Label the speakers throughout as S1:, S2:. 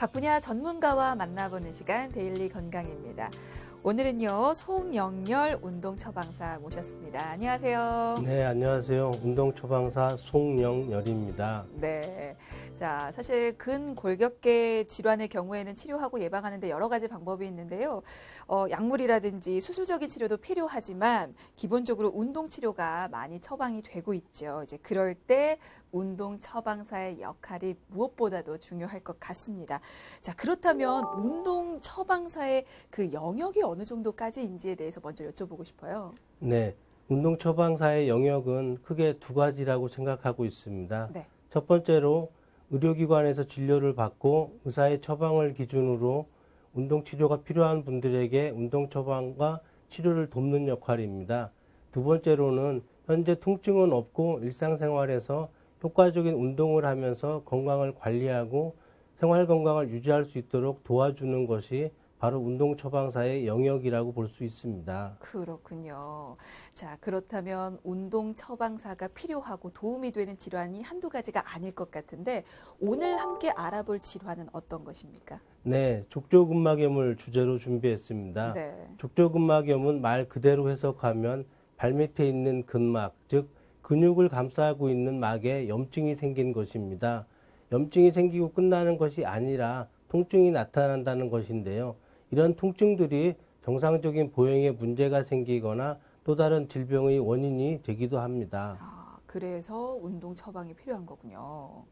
S1: 각 분야 전문가와 만나보는 시간 데일리 건강입니다. 오늘은요, 송영열 운동처방사 모셨습니다. 안녕하세요.
S2: 네, 안녕하세요. 운동처방사 송영열입니다.
S1: 네. 자, 사실 근골격계 질환의 경우에는 치료하고 예방하는데 여러 가지 방법이 있는데요. 약물이라든지 수술적인 치료도 필요하지만 기본적으로 운동 치료가 많이 처방이 되고 있죠. 이제 그럴 때 운동 처방사의 역할이 무엇보다도 중요할 것 같습니다. 자, 그렇다면 운동 처방사의 그 영역이 어느 정도까지인지에 대해서 먼저 여쭤보고 싶어요.
S2: 네, 운동처방사의 영역은 크게 두 가지라고 생각하고 있습니다.
S1: 네.
S2: 첫 번째로 의료기관에서 진료를 받고 의사의 처방을 기준으로 운동치료가 필요한 분들에게 운동처방과 치료를 돕는 역할입니다. 두 번째로는 현재 통증은 없고 일상생활에서 효과적인 운동을 하면서 건강을 관리하고 생활 건강을 유지할 수 있도록 도와주는 것이 바로 운동처방사의 영역이라고 볼 수 있습니다.
S1: 그렇군요. 자, 그렇다면 운동 처방사가 필요하고 도움이 되는 질환이 한두 가지가 아닐 것 같은데 오늘 함께 알아볼 질환은 어떤 것입니까?
S2: 네, 족저근막염을 주제로 준비했습니다.
S1: 네.
S2: 족저근막염은 말 그대로 해석하면 발밑에 있는 근막, 즉 근육을 감싸고 있는 막에 염증이 생긴 것입니다. 염증이 생기고 끝나는 것이 아니라 통증이 나타난다는 것인데요. 이런 통증들이 정상적인 보행에 문제가 생기거나 또 다른 질병의 원인이 되기도 합니다.
S1: 아, 그래서 운동 처방이 필요한 거군요.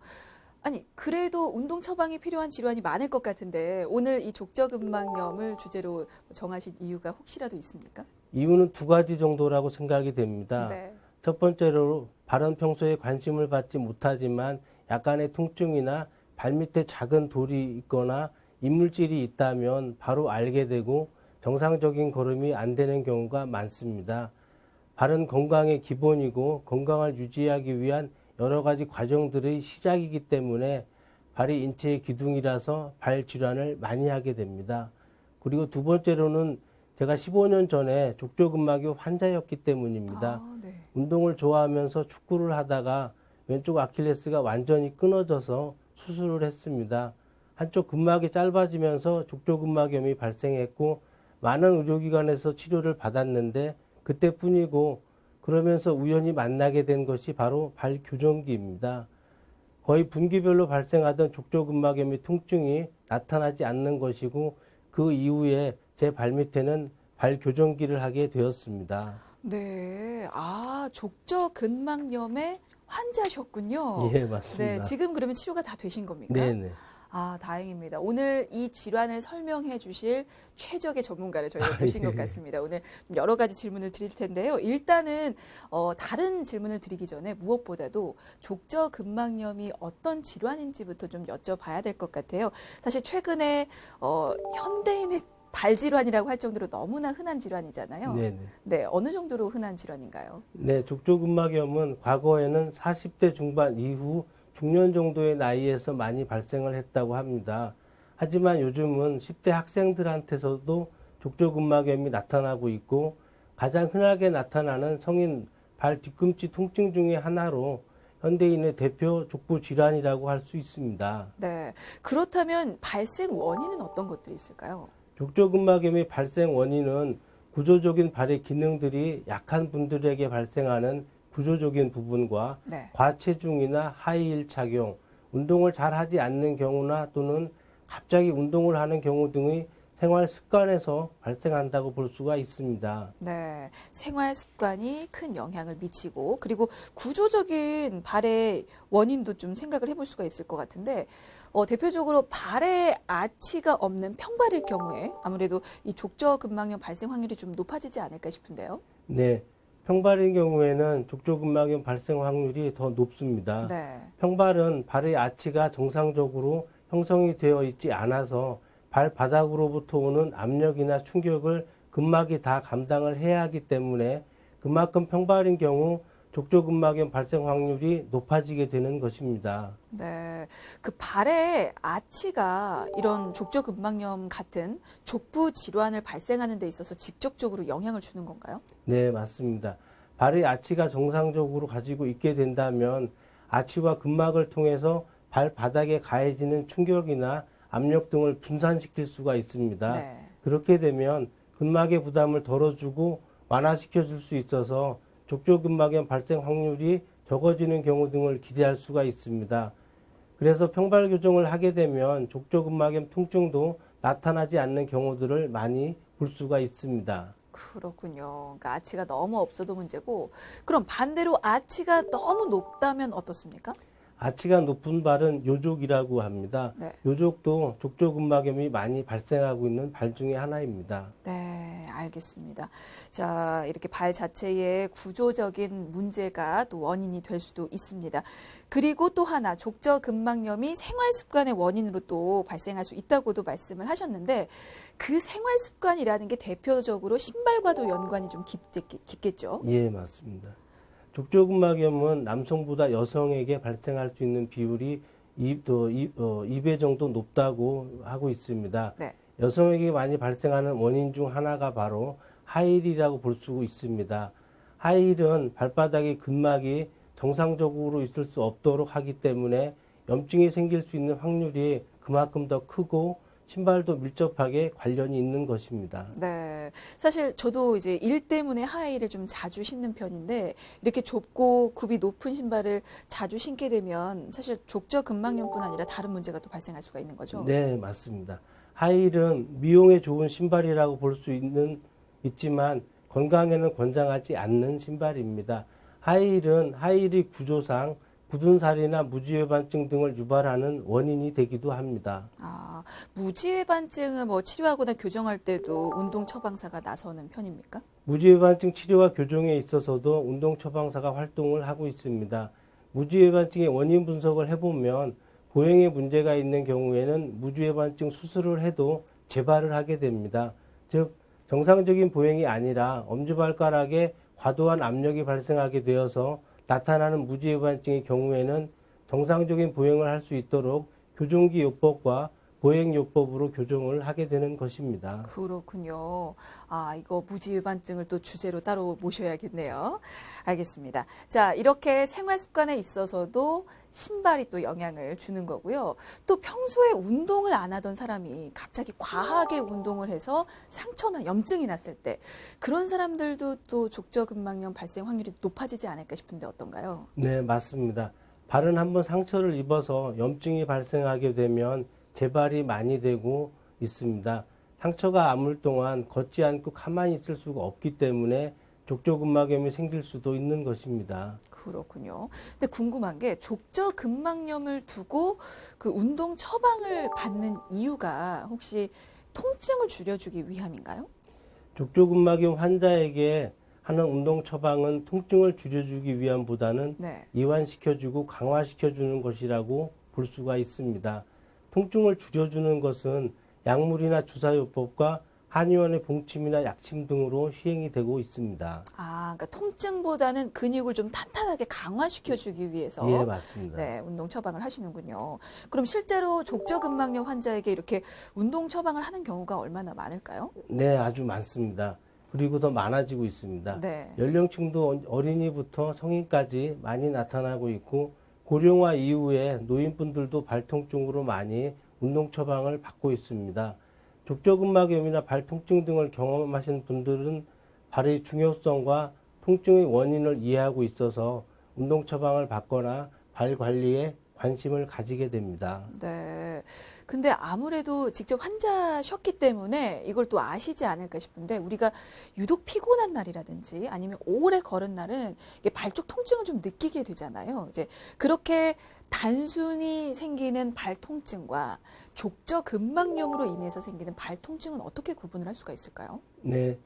S1: 아니, 그래도 운동 처방이 필요한 질환이 많을 것 같은데 오늘 이 족저근막염을 주제로 정하신 이유가 혹시라도 있습니까?
S2: 이유는 두 가지 정도라고 생각이 됩니다.
S1: 네.
S2: 첫 번째로 발은 평소에 관심을 받지 못하지만 약간의 통증이나 발밑에 작은 돌이 있거나 이물질이 있다면 바로 알게 되고 정상적인 걸음이 안 되는 경우가 많습니다. 발은 건강의 기본이고 건강을 유지하기 위한 여러 가지 과정들의 시작이기 때문에 발이 인체의 기둥이라서 발 질환을 많이 하게 됩니다. 그리고 두 번째로는 제가 15년 전에 족저근막염 환자였기 때문입니다.
S1: 아, 네.
S2: 운동을 좋아하면서 축구를 하다가 왼쪽 아킬레스가 완전히 끊어져서 수술을 했습니다. 한쪽 근막이 짧아지면서 족저근막염이 발생했고 많은 의료기관에서 치료를 받았는데 그때뿐이고 그러면서 우연히 만나게 된 것이 바로 발교정기입니다. 거의 분기별로 발생하던 족저근막염의 통증이 나타나지 않는 것이고 그 이후에 제 발밑에는 발교정기를 하게 되었습니다.
S1: 네. 아, 족저근막염의 환자셨군요.
S2: 예, 맞습니다.
S1: 네, 지금 그러면 치료가 다 되신 겁니까?
S2: 네네.
S1: 아, 다행입니다. 오늘 이 질환을 설명해 주실 최적의 전문가를 저희가 모신 것 같습니다. 오늘 여러 가지 질문을 드릴 텐데요. 일단은 다른 질문을 드리기 전에 무엇보다도 족저근막염이 어떤 질환인지부터 좀 여쭤봐야 될 것 같아요. 사실 최근에 현대인의 발질환이라고 할 정도로 너무나 흔한 질환이잖아요.
S2: 네네.
S1: 네, 어느 정도로 흔한 질환인가요?
S2: 네, 족저근막염은 과거에는 40대 중반 이후 중년 정도의 나이에서 많이 발생을 했다고 합니다. 하지만 요즘은 10대 학생들한테서도 족저근막염이 나타나고 있고 가장 흔하게 나타나는 성인 발 뒤꿈치 통증 중의 하나로 현대인의 대표 족부 질환이라고 할 수 있습니다.
S1: 네. 그렇다면 발생 원인은 어떤 것들이 있을까요?
S2: 족저근막염의 발생 원인은 구조적인 발의 기능들이 약한 분들에게 발생하는 구조적인 부분과
S1: 네.
S2: 과체중이나 하이힐 착용, 운동을 잘 하지 않는 경우나 또는 갑자기 운동을 하는 경우 등의 생활 습관에서 발생한다고 볼 수가 있습니다.
S1: 네, 생활 습관이 큰 영향을 미치고 그리고 구조적인 발의 원인도 좀 생각을 해볼 수가 있을 것 같은데 대표적으로 발에 아치가 없는 평발일 경우에 아무래도 이 족저근막염 발생 확률이 좀 높아지지 않을까 싶은데요.
S2: 네, 평발인 경우에는 족저근막염 발생 확률이 더 높습니다.
S1: 네,
S2: 평발은 발의 아치가 정상적으로 형성이 되어 있지 않아서 발바닥으로부터 오는 압력이나 충격을 근막이 다 감당을 해야 하기 때문에 그만큼 평발인 경우 족저근막염 발생 확률이 높아지게 되는 것입니다.
S1: 네, 그 발의 아치가 이런 족저근막염 같은 족부 질환을 발생하는 데 있어서 직접적으로 영향을 주는 건가요?
S2: 네, 맞습니다. 발의 아치가 정상적으로 가지고 있게 된다면 아치와 근막을 통해서 발바닥에 가해지는 충격이나 압력 등을 분산시킬 수가 있습니다.
S1: 네.
S2: 그렇게 되면 근막의 부담을 덜어주고 완화시켜 줄 수 있어서 족저근막염 발생 확률이 적어지는 경우 등을 기대할 수가 있습니다. 그래서 평발 교정을 하게 되면 족저근막염 통증도 나타나지 않는 경우들을 많이 볼 수가 있습니다.
S1: 그렇군요. 그러니까 아치가 너무 없어도 문제고, 그럼 반대로 아치가 너무 높다면 어떻습니까?
S2: 아치가 높은 발은 요족이라고 합니다.
S1: 네.
S2: 요족도 족저근막염이 많이 발생하고 있는 발 중에 하나입니다.
S1: 네, 알겠습니다. 자, 이렇게 발 자체에 구조적인 문제가 또 원인이 될 수도 있습니다. 그리고 또 하나, 족저근막염이 생활 습관의 원인으로 또 발생할 수 있다고도 말씀을 하셨는데, 그 생활 습관이라는 게 대표적으로 신발과도 연관이 좀 깊겠죠?
S2: 예, 맞습니다. 족저근막염은 남성보다 여성에게 발생할 수 있는 비율이 2배 정도 높다고 하고 있습니다.
S1: 네.
S2: 여성에게 많이 발생하는 원인 중 하나가 바로 하이힐이라고 볼 수 있습니다. 하이힐은 발바닥의 근막이 정상적으로 있을 수 없도록 하기 때문에 염증이 생길 수 있는 확률이 그만큼 더 크고 신발도 밀접하게 관련이 있는 것입니다.
S1: 네. 사실 저도 이제 일 때문에 하이힐을 좀 자주 신는 편인데, 이렇게 좁고 굽이 높은 신발을 자주 신게 되면 사실 족저근막염뿐 아니라 다른 문제가 또 발생할 수가 있는 거죠.
S2: 네, 맞습니다. 하이힐은 미용에 좋은 신발이라고 볼 수 있지만 건강에는 권장하지 않는 신발입니다. 하이힐은 하이힐의 구조상 굳은 살이나 무지외반증 등을 유발하는 원인이 되기도 합니다.
S1: 아, 무지외반증을 뭐 치료하거나 교정할 때도 운동 처방사가 나서는 편입니까?
S2: 무지외반증 치료와 교정에 있어서도 운동 처방사가 활동을 하고 있습니다. 무지외반증의 원인 분석을 해보면 보행에 문제가 있는 경우에는 무지외반증 수술을 해도 재발을 하게 됩니다. 즉 정상적인 보행이 아니라 엄지발가락에 과도한 압력이 발생하게 되어서 나타나는 무지외반증의 경우에는 정상적인 보행을 할 수 있도록 교정기 요법과 보행요법으로 교정을 하게 되는 것입니다.
S1: 그렇군요. 아, 이거 무지외반증을 또 주제로 따로 모셔야겠네요. 알겠습니다. 자, 이렇게 생활 습관에 있어서도 신발이 또 영향을 주는 거고요. 또 평소에 운동을 안 하던 사람이 갑자기 과하게 운동을 해서 상처나 염증이 났을 때 그런 사람들도 또 족저근막염 발생 확률이 높아지지 않을까 싶은데 어떤가요?
S2: 네, 맞습니다. 발은 한번 상처를 입어서 염증이 발생하게 되면 재발이 많이 되고 있습니다. 상처가 아물 동안 걷지 않고 가만히 있을 수가 없기 때문에 족저근막염이 생길 수도 있는 것입니다.
S1: 그렇군요. 근데 궁금한 게 족저근막염을 두고 그 운동 처방을 받는 이유가 혹시 통증을 줄여주기 위함인가요?
S2: 족저근막염 환자에게 하는 운동 처방은 통증을 줄여주기 위함보다는
S1: 네.
S2: 이완시켜주고 강화시켜주는 것이라고 볼 수가 있습니다. 통증을 줄여주는 것은 약물이나 주사요법과 한의원의 봉침이나 약침 등으로 시행이 되고 있습니다.
S1: 아, 그러니까 통증보다는 근육을 좀 탄탄하게 강화시켜주기 위해서
S2: 예, 맞습니다.
S1: 네, 운동 처방을 하시는군요. 그럼 실제로 족저근막염 환자에게 이렇게 운동 처방을 하는 경우가 얼마나 많을까요?
S2: 네, 아주 많습니다. 그리고 더 많아지고 있습니다.
S1: 네.
S2: 연령층도 어린이부터 성인까지 많이 나타나고 있고 고령화 이후에 노인분들도 발통증으로 많이 운동 처방을 받고 있습니다. 족저근막염이나 발통증 등을 경험하신 분들은 발의 중요성과 통증의 원인을 이해하고 있어서 운동 처방을 받거나 발 관리에 관심을 가지게 됩니다.
S1: 네. 근데 아무래도 직접 환자셨기 때문에 이걸 또 아시지 않을까 싶은데 우리가 유독 피곤한 날이라든지 아니면 오래 걸은 날은 이게 발 쪽 통증을 좀 느끼게 되잖아요. 이제 그렇게 단순히 생기는 발 통증과 족저근막염으로 인해서 생기는 발 통증은 어떻게 구분을 할 수가 있을까요?
S2: 네.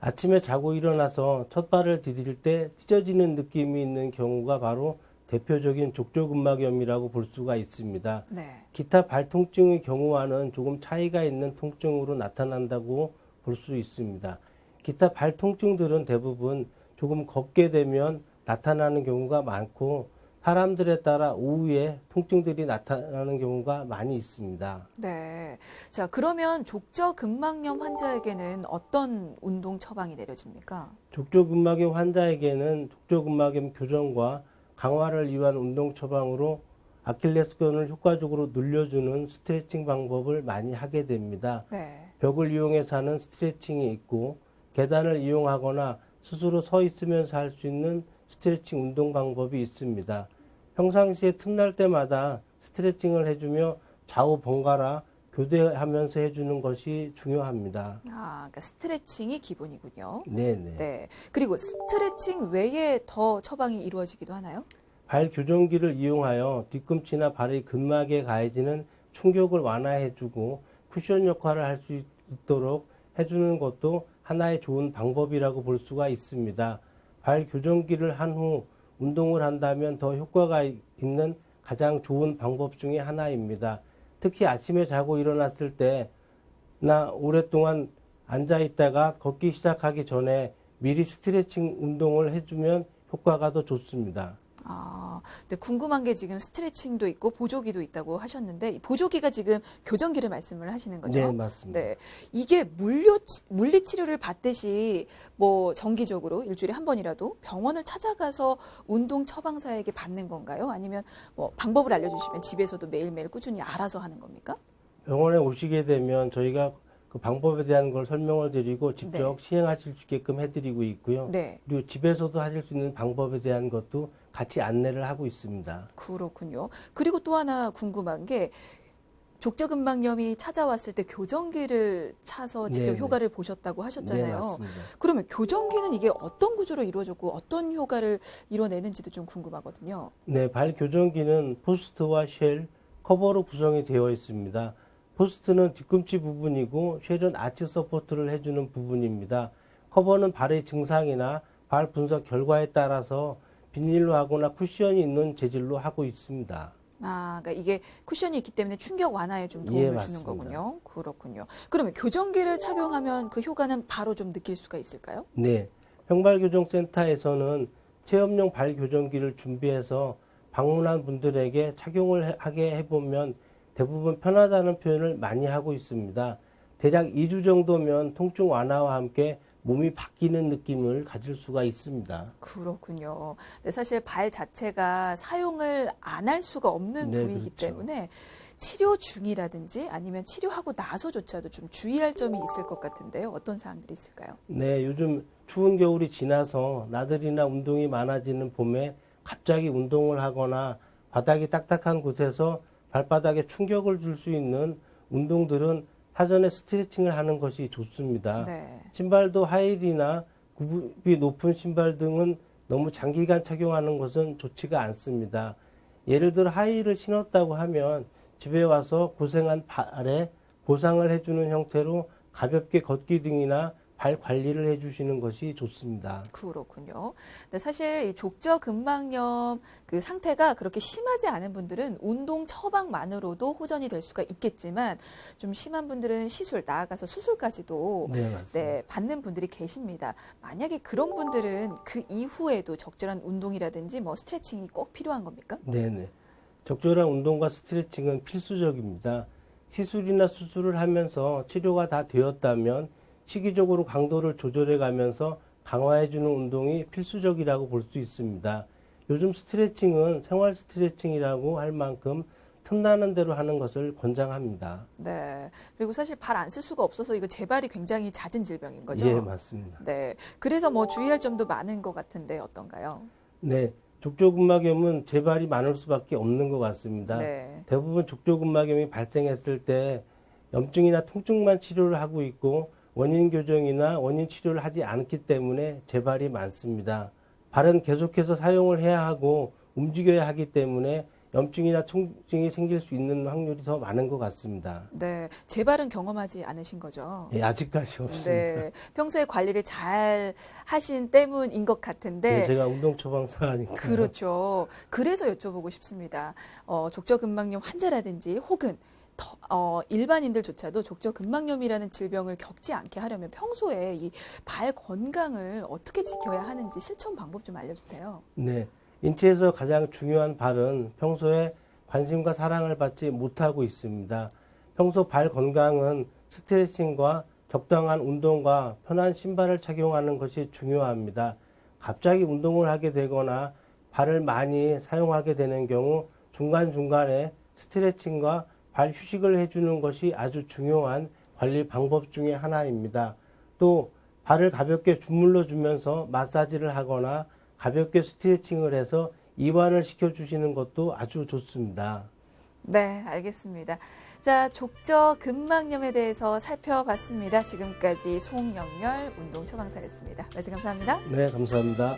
S2: 아침에 자고 일어나서 첫 발을 디딜 때 찢어지는 느낌이 있는 경우가 바로 대표적인 족저근막염이라고 볼 수가 있습니다.
S1: 네.
S2: 기타 발통증의 경우와는 조금 차이가 있는 통증으로 나타난다고 볼 수 있습니다. 기타 발통증들은 대부분 조금 걷게 되면 나타나는 경우가 많고 사람들에 따라 오후에 통증들이 나타나는 경우가 많이 있습니다.
S1: 네. 자, 그러면 족저근막염 환자에게는 어떤 운동 처방이 내려집니까?
S2: 족저근막염 환자에게는 족저근막염 교정과 강화를 위한 운동 처방으로 아킬레스건을 효과적으로 늘려주는 스트레칭 방법을 많이 하게 됩니다.
S1: 네.
S2: 벽을 이용해서 하는 스트레칭이 있고 계단을 이용하거나 스스로 서 있으면서 할 수 있는 스트레칭 운동 방법이 있습니다. 평상시에 틈날 때마다 스트레칭을 해주며 좌우 번갈아 교대하면서 해주는 것이 중요합니다.
S1: 그러니까 스트레칭이 기본이군요.
S2: 네네.
S1: 네. 그리고 스트레칭 외에 더 처방이 이루어지기도 하나요?
S2: 발 교정기를 이용하여 뒤꿈치나 발의 근막에 가해지는 충격을 완화해주고 쿠션 역할을 할 수 있도록 해주는 것도 하나의 좋은 방법이라고 볼 수가 있습니다. 발 교정기를 한 후 운동을 한다면 더 효과가 있는 가장 좋은 방법 중에 하나입니다. 특히 아침에 자고 일어났을 때나 오랫동안 앉아 있다가 걷기 시작하기 전에 미리 스트레칭 운동을 해주면 효과가 더 좋습니다.
S1: 근데 궁금한 게 지금 스트레칭도 있고 보조기도 있다고 하셨는데 이 보조기가 지금 교정기를 말씀을 하시는 거죠?
S2: 네, 맞습니다.
S1: 네. 이게 물리 치료를 받듯이 뭐 정기적으로 일주일에 한 번이라도 병원을 찾아가서 운동 처방사에게 받는 건가요? 아니면 뭐 방법을 알려주시면 집에서도 매일매일 꾸준히 알아서 하는 겁니까?
S2: 병원에 오시게 되면 저희가 그 방법에 대한 걸 설명을 드리고 직접 시행하실 수 있게끔 해드리고 있고요.
S1: 네.
S2: 그리고 집에서도 하실 수 있는 방법에 대한 것도 같이 안내를 하고 있습니다.
S1: 그렇군요. 그리고 또 하나 궁금한 게 족저근막염이 찾아왔을 때 교정기를 차서 직접
S2: 네네.
S1: 효과를 보셨다고
S2: 네,
S1: 하셨잖아요.
S2: 맞습니다.
S1: 그러면 교정기는 이게 어떤 구조로 이루어졌고 어떤 효과를 이뤄내는지도 좀 궁금하거든요.
S2: 네, 발 교정기는 포스트와 쉘, 커버로 구성이 되어 있습니다. 포스트는 뒤꿈치 부분이고 쉘은 아치 서포트를 해주는 부분입니다. 커버는 발의 증상이나 발 분석 결과에 따라서 비닐로 하거나 쿠션이 있는 재질로 하고 있습니다.
S1: 그러니까 이게 쿠션이 있기 때문에 충격 완화에 좀 도움을
S2: 예,
S1: 주는
S2: 맞습니다.
S1: 거군요. 그렇군요. 그러면 교정기를 착용하면 그 효과는 바로 좀 느낄 수가 있을까요?
S2: 네, 평발교정센터에서는 체험용 발 교정기를 준비해서 방문한 분들에게 착용을 하게 해보면 대부분 편하다는 표현을 많이 하고 있습니다. 대략 2주 정도면 통증 완화와 함께 몸이 바뀌는 느낌을 가질 수가 있습니다.
S1: 그렇군요. 근데 사실 발 자체가 사용을 안 할 수가 없는
S2: 네,
S1: 부위이기
S2: 그렇죠.
S1: 때문에 치료 중이라든지 아니면 치료하고 나서조차도 좀 주의할 점이 있을 것 같은데요. 어떤 사항들이 있을까요?
S2: 네, 요즘 추운 겨울이 지나서 나들이나 운동이 많아지는 봄에 갑자기 운동을 하거나 바닥이 딱딱한 곳에서 발바닥에 충격을 줄 수 있는 운동들은 사전에 스트레칭을 하는 것이 좋습니다.
S1: 네.
S2: 신발도 하이힐이나 굽이 높은 신발 등은 너무 장기간 착용하는 것은 좋지가 않습니다. 예를 들어 하이힐을 신었다고 하면 집에 와서 고생한 발에 보상을 해주는 형태로 가볍게 걷기 등이나 발 관리를 해주시는 것이 좋습니다.
S1: 그렇군요. 근데 사실 이 족저근막염 그 상태가 그렇게 심하지 않은 분들은 운동 처방만으로도 호전이 될 수가 있겠지만 좀 심한 분들은 시술, 나아가서 수술까지도
S2: 네, 맞습니다.
S1: 받는 분들이 계십니다. 만약에 그런 분들은 그 이후에도 적절한 운동이라든지 뭐 스트레칭이 꼭 필요한 겁니까?
S2: 네네. 적절한 운동과 스트레칭은 필수적입니다. 시술이나 수술을 하면서 치료가 다 되었다면 시기적으로 강도를 조절해 가면서 강화해주는 운동이 필수적이라고 볼 수 있습니다. 요즘 스트레칭은 생활 스트레칭이라고 할 만큼 틈나는 대로 하는 것을 권장합니다.
S1: 네. 그리고 사실 발 안 쓸 수가 없어서 이거 재발이 굉장히 잦은 질병인 거죠?
S2: 예, 맞습니다.
S1: 네. 그래서 뭐 주의할 점도 많은 것 같은데 어떤가요?
S2: 네, 족저근막염은 재발이 많을 수밖에 없는 것 같습니다.
S1: 네.
S2: 대부분 족저근막염이 발생했을 때 염증이나 통증만 치료를 하고 있고 원인 교정이나 원인 치료를 하지 않기 때문에 재발이 많습니다. 발은 계속해서 사용을 해야 하고 움직여야 하기 때문에 염증이나 통증이 생길 수 있는 확률이 더 많은 것 같습니다.
S1: 네. 재발은 경험하지 않으신 거죠?
S2: 예, 아직까지 없습니다.
S1: 네. 평소에 관리를 잘 하신 때문인 것 같은데.
S2: 네, 제가 운동 처방사니까.
S1: 그렇죠. 그래서 여쭤보고 싶습니다. 족저근막염 환자라든지 혹은 일반인들조차도 족저근막염이라는 질병을 겪지 않게 하려면 평소에 이 발 건강을 어떻게 지켜야 하는지 실천 방법 좀 알려주세요.
S2: 네, 인체에서 가장 중요한 발은 평소에 관심과 사랑을 받지 못하고 있습니다. 평소 발 건강은 스트레칭과 적당한 운동과 편한 신발을 착용하는 것이 중요합니다. 갑자기 운동을 하게 되거나 발을 많이 사용하게 되는 경우 중간중간에 스트레칭과 발 휴식을 해주는 것이 아주 중요한 관리 방법 중에 하나입니다. 또 발을 가볍게 주물러 주면서 마사지를 하거나 가볍게 스트레칭을 해서 이완을 시켜주시는 것도 아주 좋습니다.
S1: 네, 알겠습니다. 자, 족저 근막염에 대해서 살펴봤습니다. 지금까지 송영렬 운동처방사였습니다. 말씀 감사합니다.
S2: 네, 감사합니다.